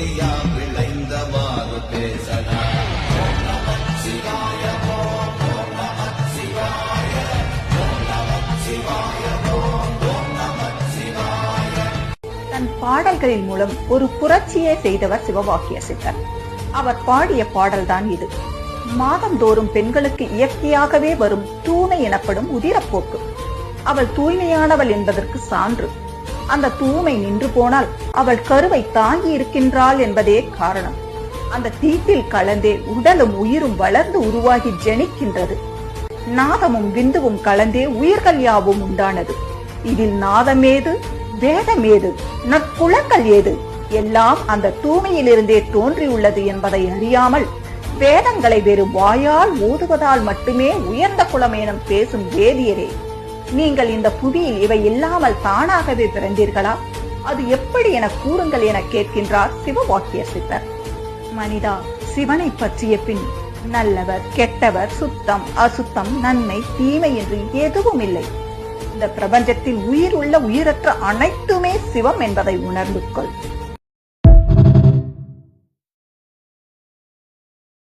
ஜோதியா விளைந்தவாறு பேசடா. ஓம் நமச்சிவாய ஓம் நமச்சிவாய ஓம் நமச்சிவாய ஓம் நமச்சிவாய. தன் பாடல்களின் மூலம் ஒரு புரட்சியை செய்தவர் சிவவாக்கிய சித்தர். அவர் பாடிய பாடல்தான் இது. மாதந்தோறும் பெண்களுக்கு இயற்கையாகவே வரும் தூய்மை எனப்படும் உதிரப்போக்கு. அவள் தூய்மையானவள் என்பதற்கு சான்று. அந்த தூய்மை நின்று போனால் அவள் கருவை தாங்கி இருக்கின்றாள் என்பதே காரணம். அந்த தீட்டில் கலந்தே உடலும் உயிரும் வளர்ந்து உருவாகி ஜனிக்கின்றது. நாதமும் விந்துவும் கலந்தே உயிர்கள் யாவும் உண்டானது. இதில் நாதமேது, வேதமேது, நற்குலங்கள் ஏது, எல்லாம் அந்த தூய்மையிலிருந்தே தோன்றியுள்ளது என்பதை அறியாமல் வேதங்களை வேறு வாயால் ஓதுவதால் மட்டுமே உயர்ந்த குலம் எனும் பேசும் வேதியரே, நீங்கள் இந்த புவியில் இவை இல்லாமல் தானாகவே பிறந்தீர்களா? அது எப்படி என கூறுங்கள் என கேட்கின்றார் சிவவாக்கிய சித்தர். மனிதா, சிவனை பற்றிய பின் நல்லவர், கெட்டவர், சுத்தம், அசுத்தம், நன்மை, தீமை என்று எதுவும் இல்லை. இந்த பிரபஞ்சத்தில் உயிர் உள்ள உயிரற்ற அனைத்துமே சிவம் என்பதை உணர்ந்து கொள்.